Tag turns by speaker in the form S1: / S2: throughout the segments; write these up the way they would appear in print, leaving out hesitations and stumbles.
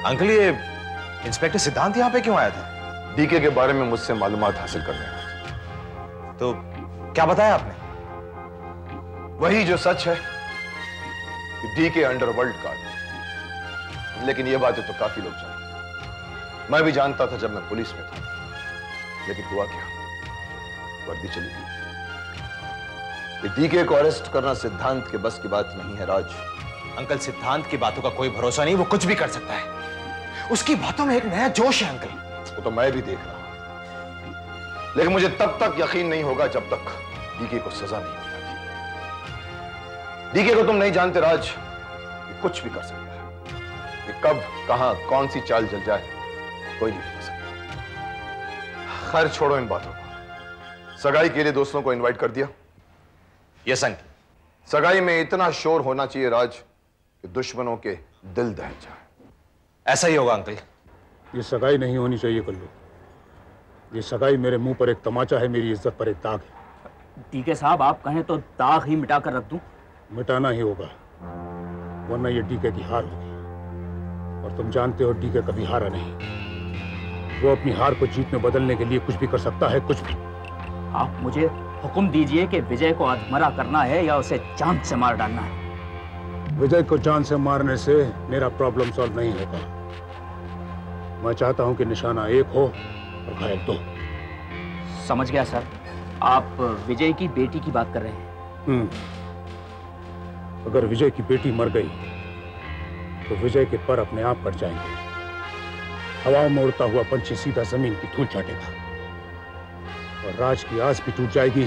S1: Uncle ये inspector सिद्धांत यहाँ पे क्यों आया था?
S2: डीके के बारे में मुझसे मालूमात हासिल करने आया।
S1: तो क्या बताया आपने?
S2: वही जो सच है कि डीके अंडरवर्ल्ड का आदमी। लेकिन ये बातें तो काफी लोग जानते। मैं भी जानता था जब मैं पुलिस में था, लेकिन हुआ क्या, वर्दी चली गई। डीके को अरेस्ट करना सिद्धांत के बस की बात नहीं है राज।
S1: अंकल सिद्धांत की बातों का कोई भरोसा नहीं, वो कुछ भी कर सकता है। उसकी बातों में एक नया जोश है अंकल।
S2: वो तो मैं भी देख रहा हूं, लेकिन मुझे तब तक यकीन नहीं होगा जब तक डीके को सजा नहीं हो जाती। डीके को तुम नहीं जानते राज, ये कुछ भी कर सकता है। ये कब, कहां, कौन सी चाल चल जाए कोई नहीं बता सकता। खैर छोड़ो इन बातों को। सगाई के लिए दोस्तों को इनवाइट कर दिया?
S1: Yes uncle.
S2: सगाई में इतना शोर होना चाहिए राज कि दुश्मनों के दिल दहल जाए।
S1: ऐसा ही होगा अंकल।
S3: ये सगाई नहीं होनी चाहिए कल्लू। ये सगाई मेरे मुंह पर एक तमाचा है, मेरी इज्जत पर एक दाग है।
S4: डीके साहब आप कहें तो दाग ही मिटा कर रख दूं?
S3: मिटाना ही होगा, वरना ये डीके की हार होगी। और तुम जानते हो डीके कभी हारा नहीं। वो अपनी हार को जीत में बदलने के लिए कुछ भी कर सकता है, कुछ भी।
S4: आप मुझे हुक्म दीजिए कि विजय को अधमरा करना है या उसे जान से मार डालना है।
S3: विजय को जान से मारने से मेरा प्रॉब्लम सॉल्व नहीं होगा। मैं चाहता हूं कि निशाना एक हो और घायल दो।
S4: समझ गया सर। आप विजय की बेटी की बात कर रहे हैं?
S3: अगर विजय की बेटी मर गई तो विजय के पर अपने आप कट जाएंगे। हवाओं में उड़ता हुआ पंछी सीधा जमीन की धूल चाटेगा और राज की आस भी टूट जाएगी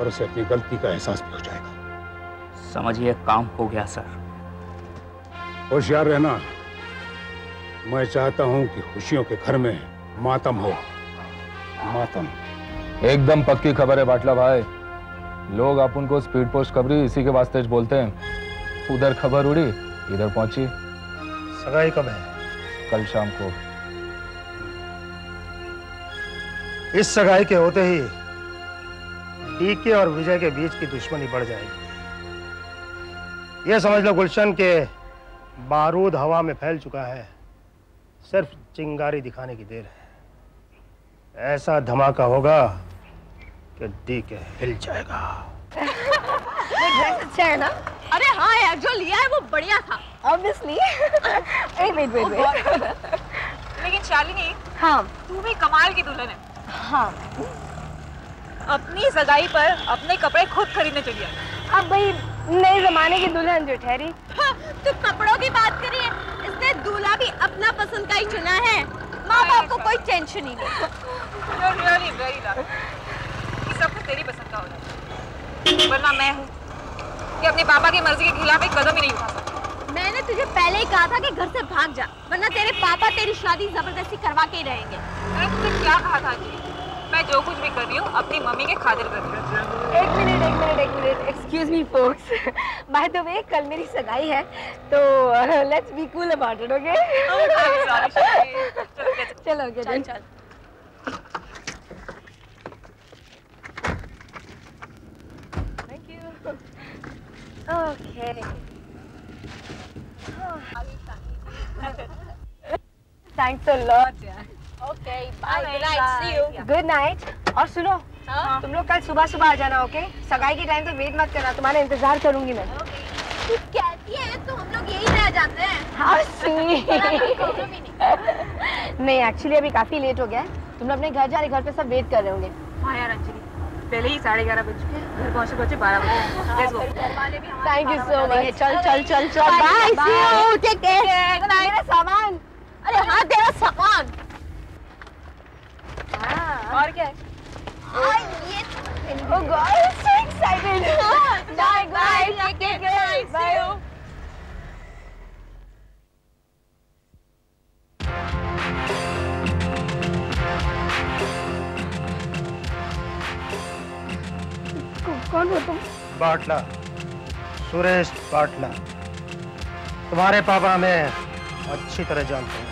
S3: और उसे अपनी गलती का एहसास भी हो जाएगा।
S4: समझिए काम हो गया सर।
S3: होशियार रहना। मैं चाहता हूं कि खुशियों के घर में मातम हो। मातम।
S5: एकदम पक्की खबर है बाटला भाई। लोग अपन को स्पीड पोस्ट खबरी इसी के वास्ते बोलते हैं। उधर खबर उड़ी, इधर पहुंची।
S3: सगाई कब है?
S5: कल शाम को।
S3: इस सगाई के होते ही डीके और विजय के बीच की दुश्मनी बढ़ जाएगी। यह समझ लो गुलशन के बारूद हवा में फैल चुका है, सिर्फ चिंगारी दिखाने की देर है। ऐसा धमाका होगा कि डीके हिल जाएगा।
S6: वो ड्रेस अच्छा है ना?
S7: अरे हाँ यार, जो लिया है वो बढ़िया था।
S6: Obviously। वेट।
S7: लेकिन शालिनी,
S6: हाँ
S7: तू भी कमाल की दुल्हन है।
S6: हाँ।
S7: अपनी सगाई पर अपने कपड़े खुद खरीदने चली आई।
S6: अब भाई नए जमाने की दुल्हन जो ठहरी।
S7: हाँ, तू कपड़ों की बात करिए, इसने दूल्हा भी अपना पसंद का ही चुना है। माँ बाप को कोई टेंशन ही नहीं। You're really very lucky। ये सब कुछ तेरी पसंद का होगा, वरना मैं हूँ कि अपने पापा की मर्जी के खिलाफ एक कदम ही नहीं उठा सकती। मैंने तुझे पहले ही कहा था कि घर से भाग जा, वरना तेरे पापा तेरी शादी जबरदस्ती करवा के ही रहेंगे। मैंने तुझे क्या कहा था जी? मैं जो कुछ भी कर रही हूँ अपनी मम्मी के खातिर कर रही हूँ।
S6: एक minute. Excuse me folks. By the way कल मेरी सगाई है, तो let's be cool about it, okay? चलो चल। Thank you. Okay. Thanks a lot यार।
S7: Okay, bye, good night, see you.
S6: Good night. और सुनो, तुम लोग कल सुबह आ जाना, ओके? सगाई के टाइम तो वेट मत करना, तुम्हारा इंतजार करूंगी मैं।
S7: तू कहती है तो हम लोग यही रह जाते हैं।
S6: हाँ नहीं एक्चुअली अभी काफी लेट हो गया है, तुम लोग अपने घर जा रहे, घर पे सब वेट कर रहे होंगे।
S7: हाँ यार अंजलि, पहले ही 11:30 बज गए, घर पहुंचे 12 बजे। Let's go.
S6: Thank you so much. चल bye, see you, take care. Good night. मेरा सामान।
S7: अरे हाँ, तेरा सामान। और क्या है?
S6: Oh God, I'm so excited. Bye, take care. Bye. कौन हो तुम?
S3: बाटला, सुरेश बाटला। तुम्हारे पापा हमें अच्छी तरह जानते हैं।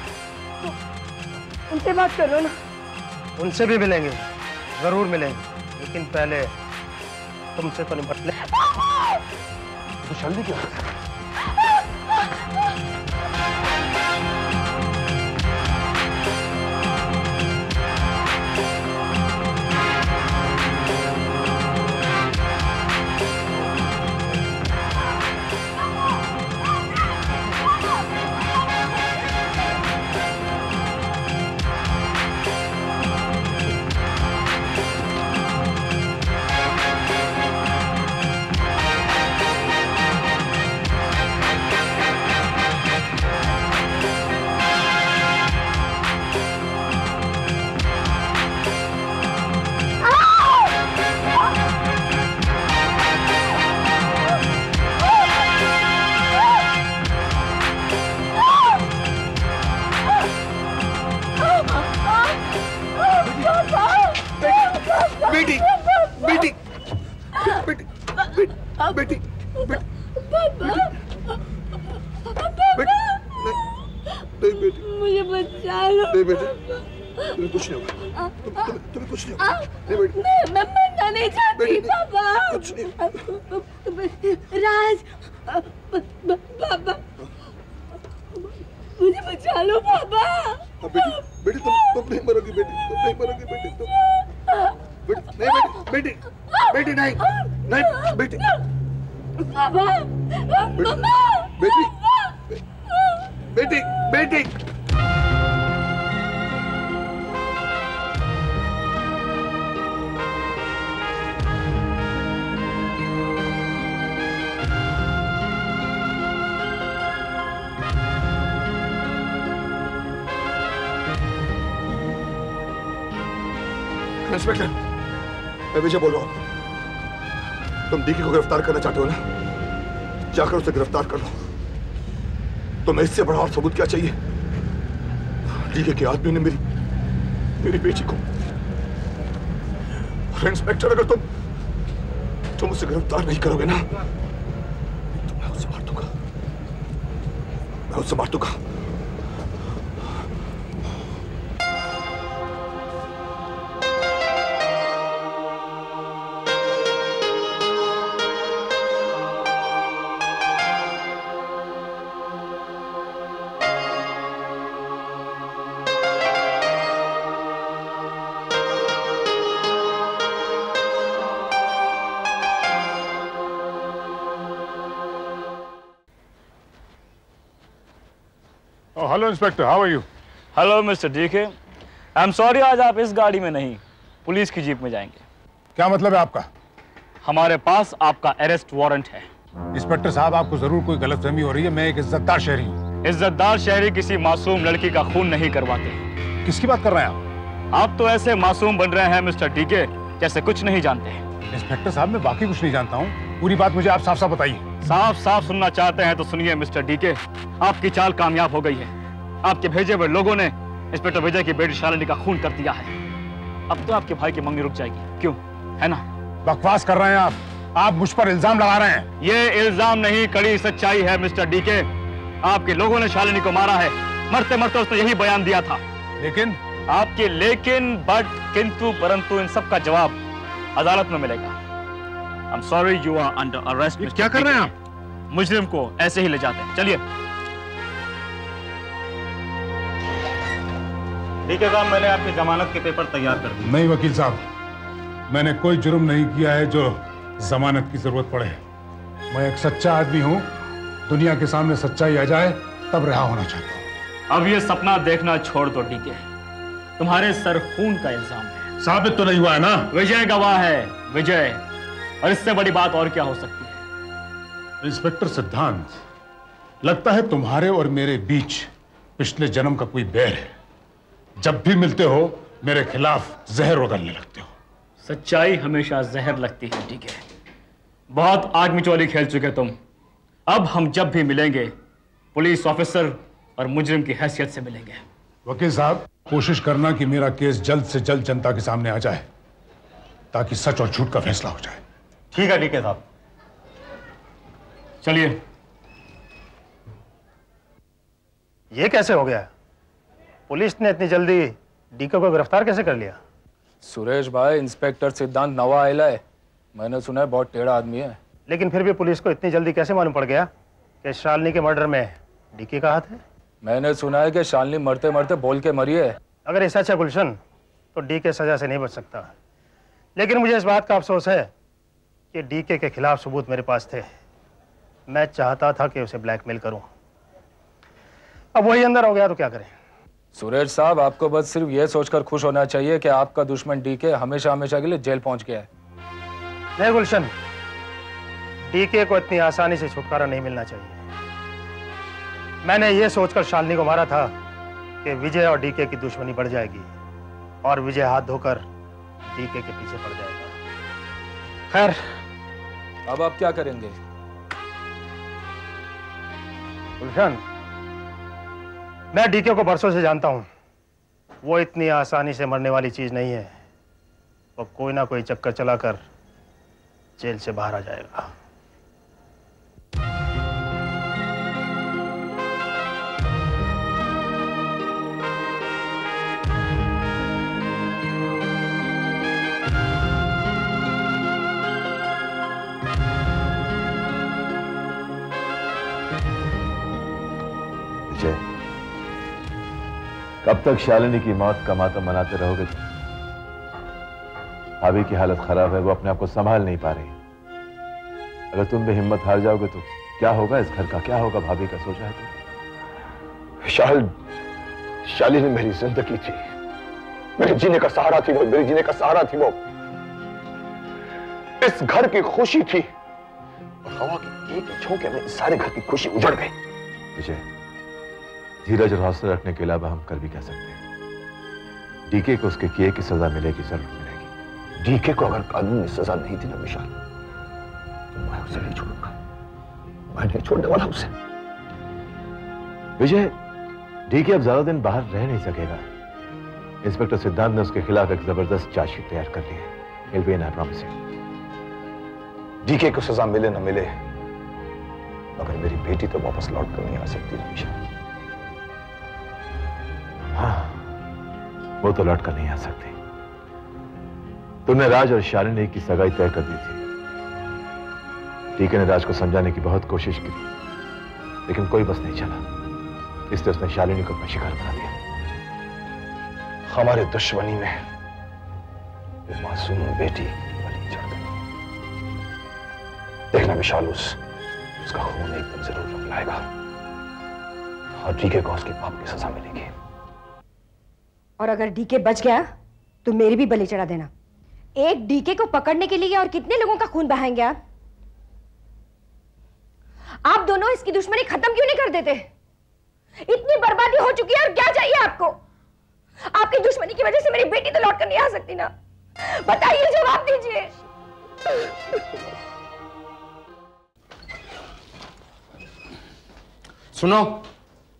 S6: उनसे बात करो ना।
S3: उनसे भी मिलेंगे, जरूर मिलेंगे, लेकिन पहले तुमसे तो निपट ले।
S2: तो जल्दी क्या? बेटी नहीं बेटी,
S6: मुझे बचा लो।
S2: नहीं बेटी, तुम्हें कुछ नहीं होगा, तुम्हें कुछ नहीं होगा। नहीं बेटी,
S6: मैं मरना नहीं चाहती पापा।
S2: कुछ नहीं।
S6: राज, पापा मुझे बचा लो पापा।
S2: बेटी बेटी तुम नहीं मरोगी बेटी, तुम नहीं मरोगी बेटी, तुम नहीं बेटी, बेटी नहीं नहीं बेटी,
S6: पापा
S2: बेटी बेटी बेटी। इंस्पेक्टर, मैं विजय बोल रहा हूं। तुम डीके को गिरफ्तार करना चाहते हो ना? जाकर उसे गिरफ्तार कर लो। तुम्हें इससे बड़ा और सबूत क्या चाहिए? डीके के आदमी ने मेरी बेटी को। और इंस्पेक्टर, अगर तुम उसे गिरफ्तार नहीं करोगे ना, तो मैं उसे मार दूंगा। मैं उसे मार दूंगा।
S8: Hello inspector, how are you?
S9: Hello mister DK, I am sorry, आज आप इस गाड़ी में नहीं, पुलिस की जीप में जाएंगे।
S8: क्या मतलब है आपका?
S9: हमारे पास आपका अरेस्ट वारंट है।
S8: इंस्पेक्टर साहब, आपको जरूर कोई गलतफहमी हो रही है। मैं एक इज्जतदार शहरी हूँ।
S9: इज्जतदार शहरी किसी मासूम लड़की का खून नहीं करवाते।
S8: किसकी बात कर रहे हैं
S9: आप तो ऐसे मासूम बन रहे हैं मिस्टर डीके, जैसे कुछ नहीं जानते।
S8: इंस्पेक्टर साहब, मैं बाकी कुछ नहीं जानता हूँ। पूरी बात मुझे आप साफ साफ बताइए।
S9: साफ साफ सुनना चाहते हैं तो सुनिए मिस्टर डीके, आपकी चाल कामयाब हो गई है। आपके भेजे हुए लोगों ने इंस्पेक्टर विजय की बेटी शालिनी का खून कर दिया है। अब तो आपके भाई की मंगनी रुक जाएगी, क्यों? है ना?
S8: बकवास कर रहे हैं आप मुझ पर इल्जाम लगा रहे हैं।
S9: ये इल्जाम नहीं, कड़ी सच्चाई है मिस्टर डीके। आपके लोगों ने शालिनी को मारा है। मरते मरते उसने यही बयान दिया था।
S8: लेकिन
S9: आपके लेकिन, बट, किंतु, परंतु इन सब का जवाब अदालत में मिलेगा। I am sorry, you are under arrest.
S8: क्या कर रहे हैं आप?
S9: मुजरिम को ऐसे ही ले जाते हैं। चलिए। ठीक है साहब, मैंने आपकी जमानत के पेपर तैयार कर दिए।
S8: नहीं वकील साहब, मैंने कोई जुर्म नहीं किया है जो जमानत की जरूरत पड़े। मैं एक सच्चा आदमी हूँ। दुनिया के सामने सच्चाई आ जाए तब रिहा होना चाहता हूँ।
S9: अब ये सपना देखना छोड़ दो डीके। तुम्हारे सर खून का इल्जाम है।
S8: साबित तो नहीं हुआ है ना?
S9: विजय गवाह है, विजय। और इससे बड़ी बात और क्या हो सकती है?
S8: इंस्पेक्टर सिद्धांत, लगता है तुम्हारे और मेरे बीच पिछले जन्म का कोई बैर है। जब भी मिलते हो मेरे खिलाफ जहर उगलने लगते हो।
S9: सच्चाई हमेशा जहर लगती है डीके। बहुत आग मिचौली खेल चुके तुम। अब हम जब भी मिलेंगे पुलिस ऑफिसर और मुजरिम की हैसियत से मिलेंगे।
S8: वकील साहब, कोशिश करना कि मेरा केस जल्द से जल्द जनता के सामने आ जाए ताकि सच और झूठ का फैसला हो जाए।
S9: ठीक है डीके साहब, चलिए।
S3: ये कैसे हो गया? पुलिस ने इतनी जल्दी डीके को गिरफ्तार कैसे कर लिया?
S5: सुरेश भाई, इंस्पेक्टर सिद्धांत नवा आया है। मैंने सुना है बहुत टेढ़ा आदमी है।
S3: लेकिन फिर भी पुलिस को इतनी जल्दी कैसे मालूम पड़ गया कि शालिनी के मर्डर में डीके का हाथ है?
S5: मैंने सुना है कि शालिनी मरते मरते बोल के मरी है।
S3: अगर ऐसा अच्छा गुलशन तो डीके सजा से नहीं बच सकता। लेकिन मुझे इस बात का अफसोस है कि डीके के खिलाफ सबूत मेरे पास थे। मैं चाहता था कि उसे ब्लैकमेल करूं। अब वही अंदर हो गया तो क्या करें?
S5: सुरेश साहब, आपको बस सिर्फ यह सोचकर खुश होना चाहिए कि आपका दुश्मन डीके हमेशा हमेशा के लिए जेल पहुंच गया है।
S3: नहीं गुलशन, डीके को इतनी आसानी से छुटकारा नहीं मिलना चाहिए। मैंने यह सोचकर शालिनी को मारा था कि विजय और डीके की दुश्मनी बढ़ जाएगी और विजय हाथ धोकर डीके के पीछे पड़ जाएगा। खैर,
S5: अब आप क्या करेंगे?
S3: गुलशन, मैं डीके को बरसों से जानता हूं। वो इतनी आसानी से मरने वाली चीज नहीं है। वो कोई ना कोई चक्कर चलाकर जेल से बाहर आ जाएगा।
S2: कब तक शालिनी की मौत का मातम मनाते रहोगे? भाभी की हालत खराब है, वो अपने आप को संभाल नहीं पा रही। अगर तुम भी हिम्मत हार जाओगे तो क्या होगा इस घर का, क्या होगा भाभी का? सोचा है तुमने?
S10: शालिनी मेरी जिंदगी थी, मेरे जीने का सहारा थी वो, मेरे जीने का सहारा थी वो, इस घर की खुशी थी। और हवा की एक झोंके में इस सारे घर की खुशी उजड़ गई।
S2: विजय, धीरज और हौसला रखने के अलावा हम कर भी कह सकते हैं। डीके को उसके किए की सजा मिलेगी, जरूर मिलेगी।
S10: डीके को अगर कानून में सजा नहीं थी ना विशाल, तो मैं उसे नहीं छोड़ूंगा, मैं नहीं छोड़ने वाला उसे।
S2: विजय, डीके अब ज्यादा दिन बाहर रह नहीं सकेगा। इंस्पेक्टर सिद्धांत ने उसके खिलाफ एक जबरदस्त चार्जशीट तैयार कर ली है। He'll be in, I promise you.
S10: DK को सजा मिले न मिले, मगर मेरी बेटी तो वापस लौट कर नहीं आ सकती ना विशाल।
S2: हाँ, वो तो लौट कर नहीं आ सकती। तुमने राज और शालिनी की सगाई तय कर दी थी। डीके ने राज को समझाने की बहुत कोशिश की, लेकिन कोई बस नहीं चला, इसलिए उसने शालिनी को अपना शिकार बना दिया।
S10: हमारे दुश्मनी में वो मासूम बेटी बलि चढ़ गई। देखना विशाल, उसका खून एक दिन जरूर रंग लाएगा और डीके को उसके पाप की सजा मिलेगी।
S6: और अगर डीके बच गया तो मेरी भी बलि चढ़ा देना। एक डीके को पकड़ने के लिए और कितने लोगों का खून बहाएंगे आप दोनों इसकी दुश्मनी खत्म क्यों नहीं कर देते? इतनी बर्बादी हो चुकी है और क्या चाहिए आपको? आपकी दुश्मनी की वजह से मेरी बेटी तो लौट कर नहीं आ सकती ना? बताइए, जवाब दीजिए।
S11: सुनो,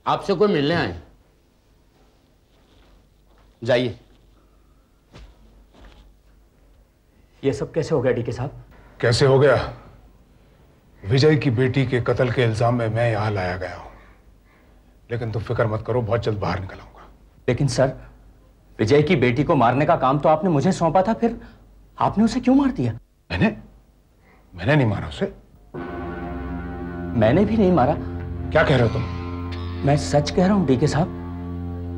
S11: आपसे कोई मिलने आए। जाइए।
S4: ये सब कैसे हो गया डीके साहब?
S8: कैसे हो गया? विजय की बेटी के कत्ल के इल्जाम में मैं यहां लाया गया हूं, लेकिन तुम फिक्र मत करो, बहुत जल्द बाहर निकल आऊंगा।
S4: लेकिन सर, विजय की बेटी को मारने का काम तो आपने मुझे सौंपा था, फिर आपने उसे क्यों मार दिया?
S8: मैंने नहीं मारा उसे।
S4: मैंने भी नहीं मारा।
S8: क्या कह रहे हो तुम?
S4: मैं सच कह रहा हूं डीके साहब,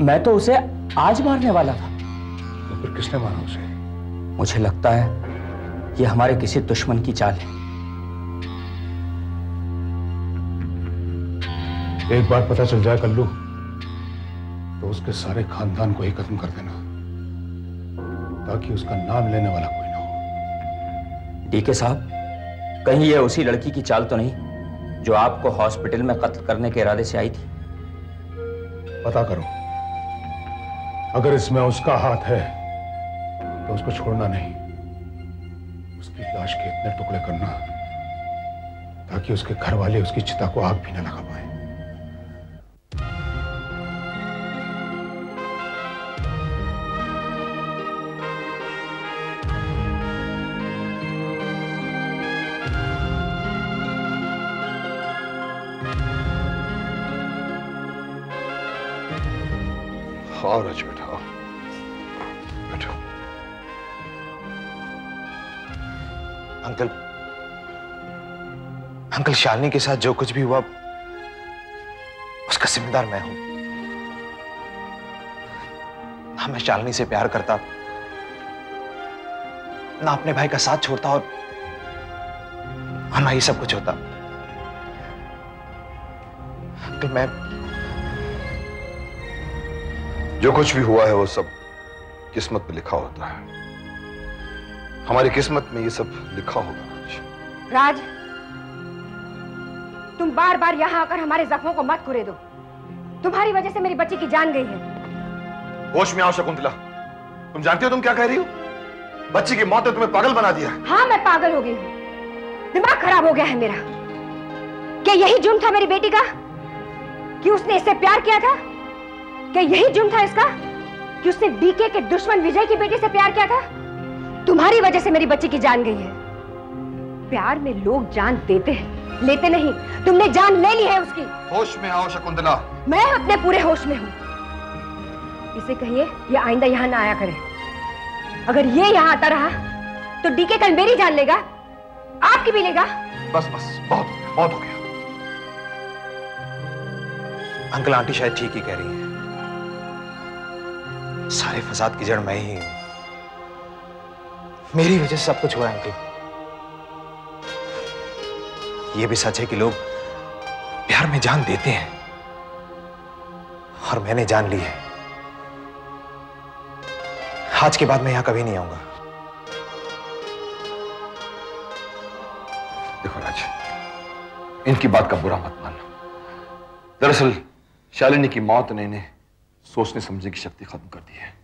S4: मैं तो उसे आज मारने वाला था।
S8: तो फिर किसने मारा उसे?
S4: मुझे लगता है ये हमारे किसी दुश्मन की चाल है।
S8: एक बार पता चल जाए कल्लू, तो उसके सारे खानदान को ही खत्म कर देना, ताकि उसका नाम लेने वाला कोई ना हो।
S4: डीके साहब, कहीं ये उसी लड़की की चाल तो नहीं जो आपको हॉस्पिटल में कत्ल करने के इरादे से आई थी?
S8: पता करो, अगर इसमें उसका हाथ है तो उसको छोड़ना नहीं, उसकी लाश के इतने टुकड़े करना ताकि उसके घर वाले उसकी चिता को आग भी न लगा पाए।
S10: हाँ राज बेटा, बैठो।
S1: अंकल, शालिनी के साथ जो कुछ भी हुआ उसका जिम्मेदार मैं हूं। ना मैं शालिनी से प्यार करता, ना अपने भाई का साथ छोड़ता, और ना ये सब कुछ होता। अंकल, मैं
S10: जो कुछ भी हुआ है वो सब किस्मत में लिखा होता है। हमारी किस्मत में ये सब लिखा होगा।
S6: राज, तुम बार बार यहां आकर हमारे जख्मों को मत खुरे दो। तुम्हारी वजह से मेरी बच्ची की जान गई है।
S10: होश में आओ शकुंतला, तुम जानती हो तुम क्या कह रही हो? बच्ची की मौत ने तुम्हें पागल बना दिया।
S6: हाँ, मैं पागल हो गई हूँ, दिमाग खराब हो गया है मेरा। क्या यही जुर्म था मेरी बेटी का कि उसने इससे प्यार किया था? क्या यही जुर्म था इसका कि उसने डीके के दुश्मन विजय की बेटी से प्यार किया था? तुम्हारी वजह से मेरी बच्ची की जान गई है। प्यार में लोग जान देते हैं, लेते नहीं। तुमने जान ले ली है उसकी।
S10: होश में आओ शकुंतला।
S6: मैं अपने पूरे होश में हूं। इसे कहिए ये आइंदा यहां ना आया करे। अगर ये यहां आता रहा तो डीके कल मेरी जान लेगा, आपकी भी लेगा।
S10: बस बहुत हो गया।
S1: अंकल, आंटी शायद ठीक ही कह रही है। सारे फसाद की जड़ मैं ही हूं। मेरी वजह से सब कुछ हुआ है अंकल। यह भी सच है कि लोग प्यार में जान देते हैं और मैंने जान ली है। आज के बाद मैं यहां कभी नहीं आऊंगा।
S10: देखो राज, इनकी बात का बुरा मत मानना। दरअसल शालिनी की मौत ने इन्हें सोचने समझने की शक्ति खत्म कर दी है।